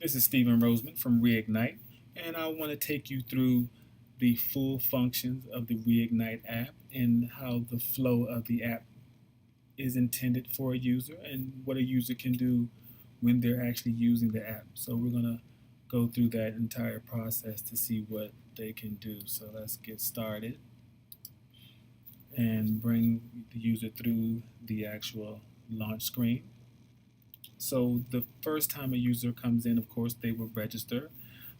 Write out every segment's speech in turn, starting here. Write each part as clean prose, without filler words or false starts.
This is Stephen Roseman from reIgnite, and I want to take you through the full functions of the reIgnite app and how the flow of the app is intended for a user and what a user can do when they're actually using the app. So we're going to go through that entire process to see what they can do. So let's get started and bring the user through the actual launch screen. So the first time a user comes in, of course, they will register,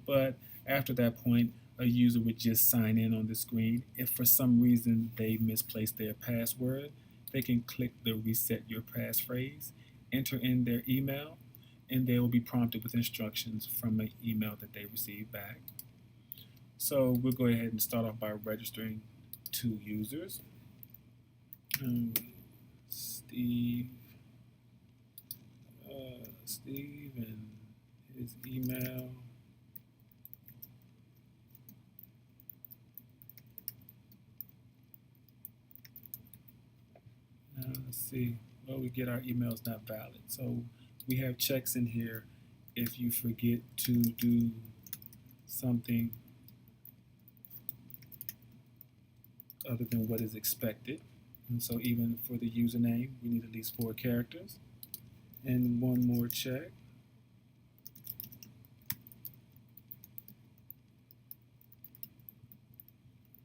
but after that point, a user would just sign in on the screen. If for some reason they misplaced their password, they can click the reset your passphrase, enter in their email, and they will be prompted with instructions from an email that they receive back. So we'll go ahead and start off by registering 2 users. Steve and his email. Let's see. Well, we get our emails not valid. So we have checks in here if you forget to do something other than what is expected. And so even for the username, we need at least 4 characters. And one more check.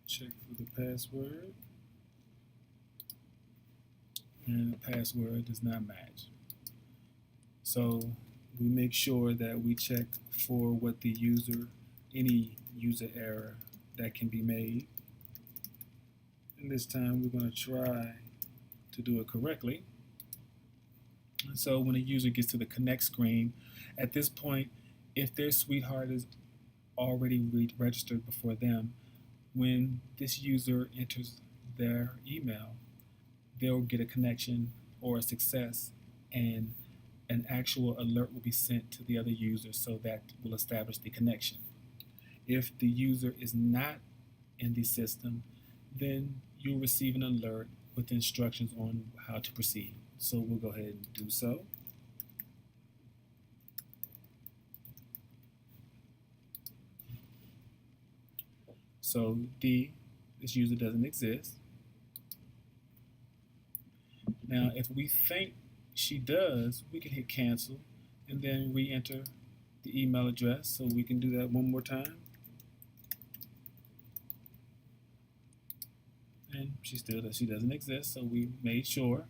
Check for the password. And the password does not match. So we make sure that we check for what the any user error that can be made. And this time we're going to try to do it correctly. And so when a user gets to the connect screen, at this point, if their sweetheart is already registered before them, when this user enters their email, they'll get a connection or a success, and an actual alert will be sent to the other user, so that will establish the connection. If the user is not in the system, then you'll receive an alert with instructions on how to proceed. So we'll go ahead and do so. So D, this user doesn't exist. Now, if we think she does, we can hit cancel and then re-enter the email address. So we can do that one more time. And she doesn't exist, so we made sure.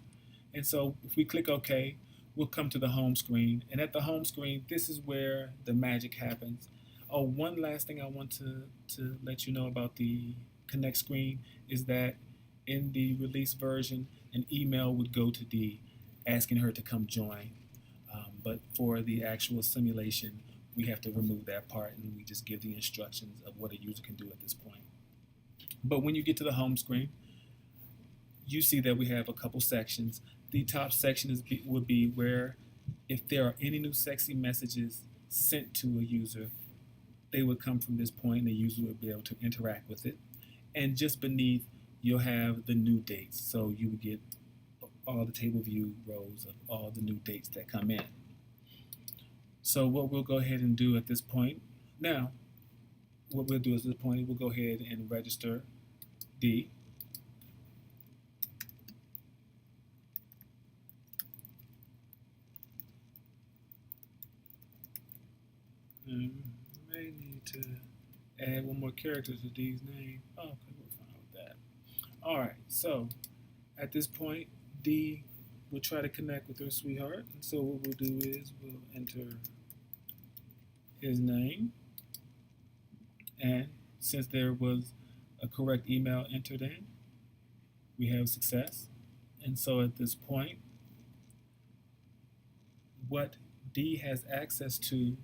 And so if we click OK, we'll come to the home screen. And at the home screen, this is where the magic happens. Oh, one last thing I want to let you know about the Connect screen is that in the release version, an email would go to Dee asking her to come join. But for the actual simulation, we have to remove that part, and we just give the instructions of what a user can do at this point. But when you get to the home screen, you see that we have a couple sections. The top section would be where if there are any new sexy messages sent to a user, they would come from this point and the user would be able to interact with it. And just beneath, you'll have the new dates. So you would get all the table view rows of all the new dates that come in. So what we'll go ahead and do at this point, now, what we'll do at this point, we'll go ahead and register D. May need to add one more character to D's name. Oh, okay, we're fine with that. All right, so at this point, D will try to connect with her sweetheart. And so what we'll do is we'll enter his name. And since there was a correct email entered in, we have success. And so at this point, what D has access to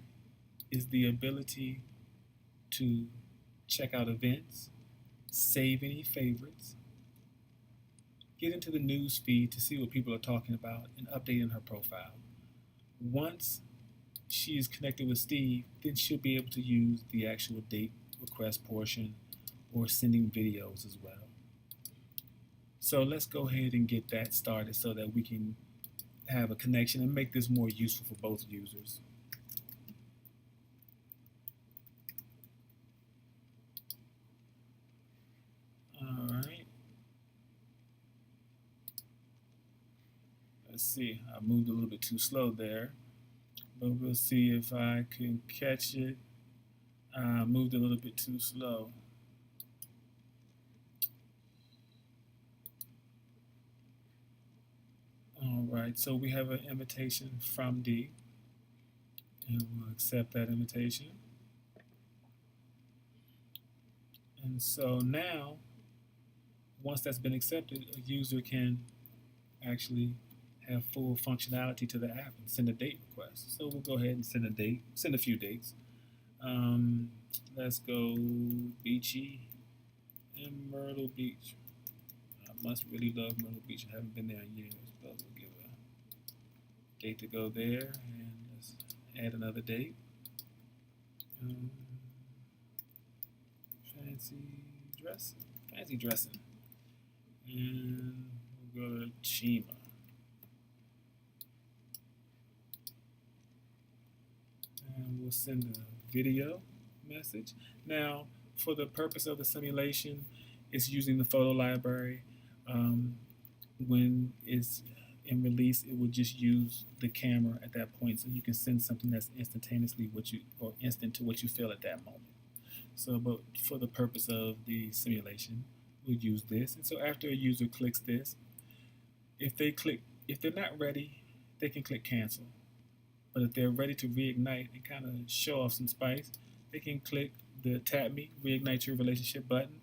is the ability to check out events, save any favorites, get into the news feed to see what people are talking about, and updating her profile. Once she is connected with Steve, then she'll be able to use the actual date request portion or sending videos as well. So let's go ahead and get that started so that we can have a connection and make this more useful for both users. All right. Let's see. I moved a little bit too slow there, but we'll see if I can catch it. I moved a little bit too slow. All right, so we have an invitation from D, and we'll accept that invitation. And so now, once that's been accepted, a user can actually have full functionality to the app and send a date request. So we'll go ahead and send a date, send a few dates. Let's go Beachy in Myrtle Beach. I must really love Myrtle Beach. I haven't been there in years, but we'll give a date to go there, and let's add another date. Fancy dressing, and we'll go to Chima. And we'll send a video message. Now, for the purpose of the simulation, it's using the photo library. When it's in release, it will just use the camera at that point, so you can send something that's instantaneously instant to what you feel at that moment. So, but for the purpose of the simulation, we'll use this. And so after a user clicks this, if they're not ready, they can click cancel. But if they're ready to reignite and kind of show off some spice, they can click the Tap Me, Reignite Your Relationship button,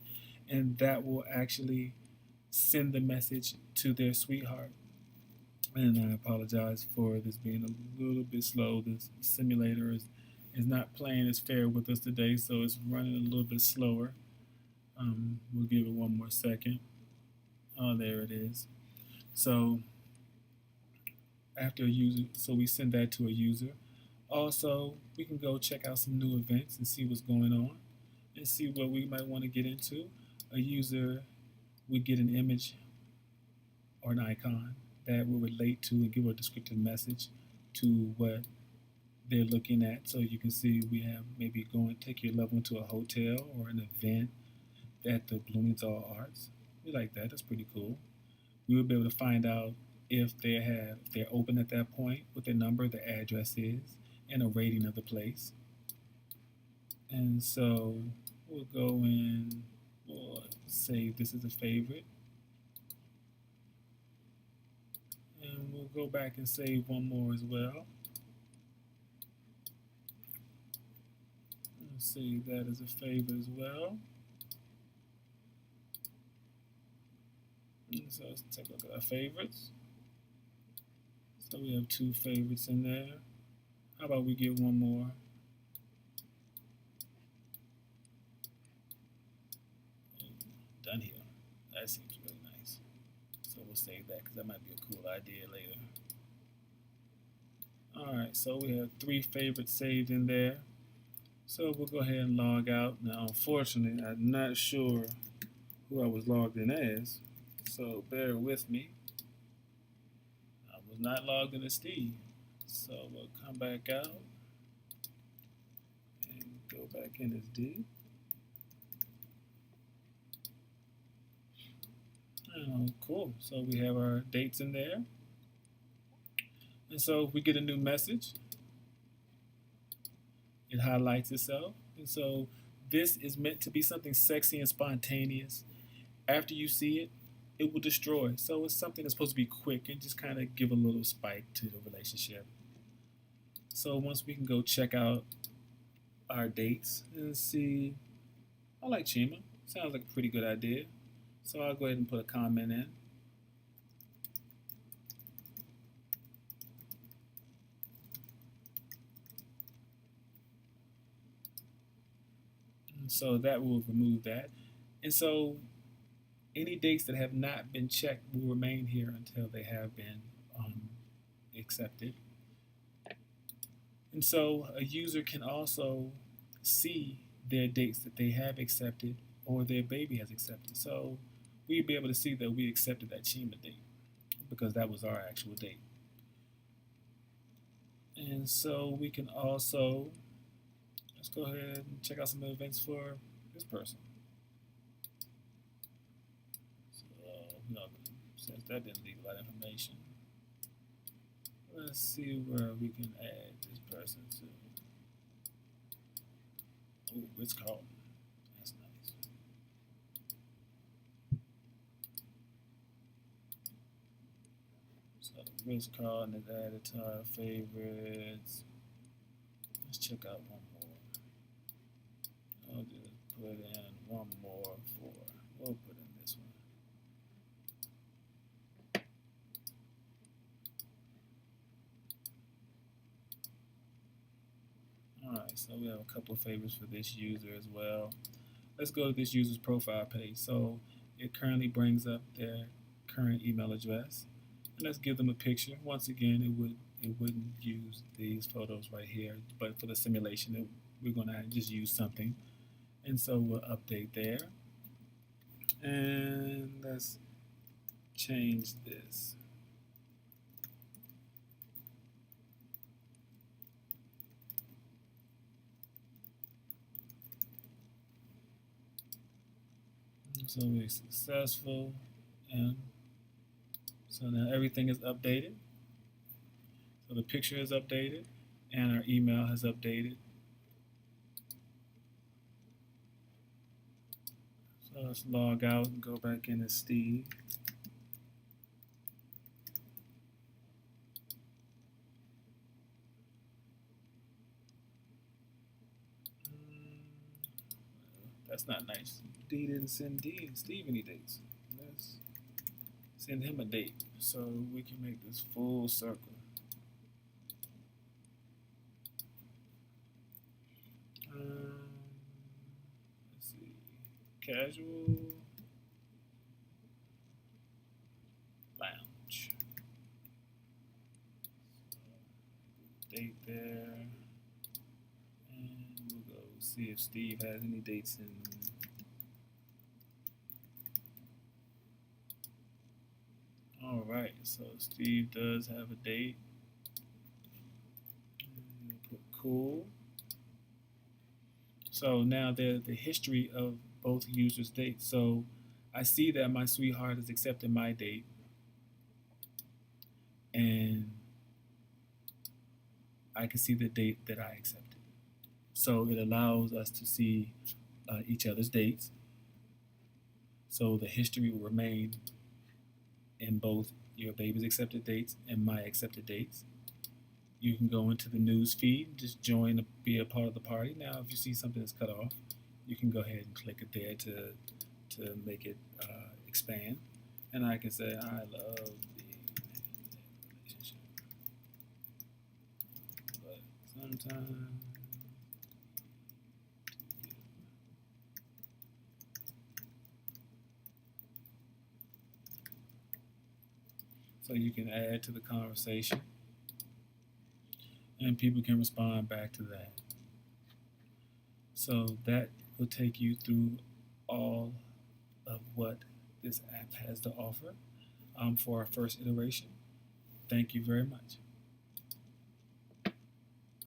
and that will actually send the message to their sweetheart. And I apologize for this being a little bit slow. This simulator is not playing as fair with us today, so it's running a little bit slower. We'll give it one more second. Oh, there it is. So after a user, so we send that to a user. Also, we can go check out some new events and see what's going on and see what we might want to get into. A user would get an image or an icon that will relate to and give a descriptive message to what they're looking at. So you can see we have maybe take your loved one to a hotel or an event at the Bloomingdale Arts. We like that. That's pretty cool. We will be able to find out if they're open at that point, what their number, the address is, and a rating of the place. And so we'll go in, we'll save this as a favorite. And we'll go back and save one more as well. We'll save that as a favorite as well. And so let's take a look at our favorites. So we have 2 favorites in there. How about we get one more? Done here. That seems really nice. So we'll save that because that might be a cool idea later. Alright, so we have 3 favorites saved in there. So we'll go ahead and log out. Now, unfortunately, I'm not sure who I was logged in as, so bear with me. I was not logged in as Steve. So we'll come back out and go back in as D. Oh, cool. So we have our dates in there. And so if we get a new message, it highlights itself. And so this is meant to be something sexy and spontaneous. After you see it, it will destroy. So it's something that's supposed to be quick and just kind of give a little spike to the relationship. So once we can go check out our dates and see, I like Chima. Sounds like a pretty good idea. So I'll go ahead and put a comment in. And so that will remove that. And so any dates that have not been checked will remain here until they have been accepted. And so a user can also see their dates that they have accepted or their baby has accepted. So we'd be able to see that we accepted that Chima date because that was our actual date. And so we can also, let's go ahead and check out some events for this person. No, since that didn't leave a lot of information. Let's see where we can add this person to. Oh, it's called. That's nice. So the Ritz Carlton is added to our favorites. Let's check out one more. I'll just put in one more for. We'll put in this one. Alright, so we have a couple of favorites for this user as well. Let's go to this user's profile page. So it currently brings up their current email address. And let's give them a picture. Once again, it wouldn't use these photos right here, but for the simulation, we're going to just use something. And so we'll update there. And let's change this. So we're successful, and so now everything is updated. So the picture is updated, and our email has updated. So let's log out and go back in as Steve. That's not nice. D didn't send Steve any dates. Let's send him a date so we can make this full circle. Let's see. Casual lounge. Date there. And we'll go see if Steve has any dates in. All right, so Steve does have a date. We'll put cool. So now there's the history of both users' dates. So I see that my sweetheart has accepted my date, and I can see the date that I accepted. So it allows us to see each other's dates. So the history will remain in both your baby's accepted dates and my accepted dates. You can go into the news feed, just join, be a part of the party. Now, if you see something that's cut off, you can go ahead and click it there to make it expand. And I can say, I love the relationship. But sometimes, so you can add to the conversation, and people can respond back to that. So that will take you through all of what this app has to offer for our first iteration. Thank you very much.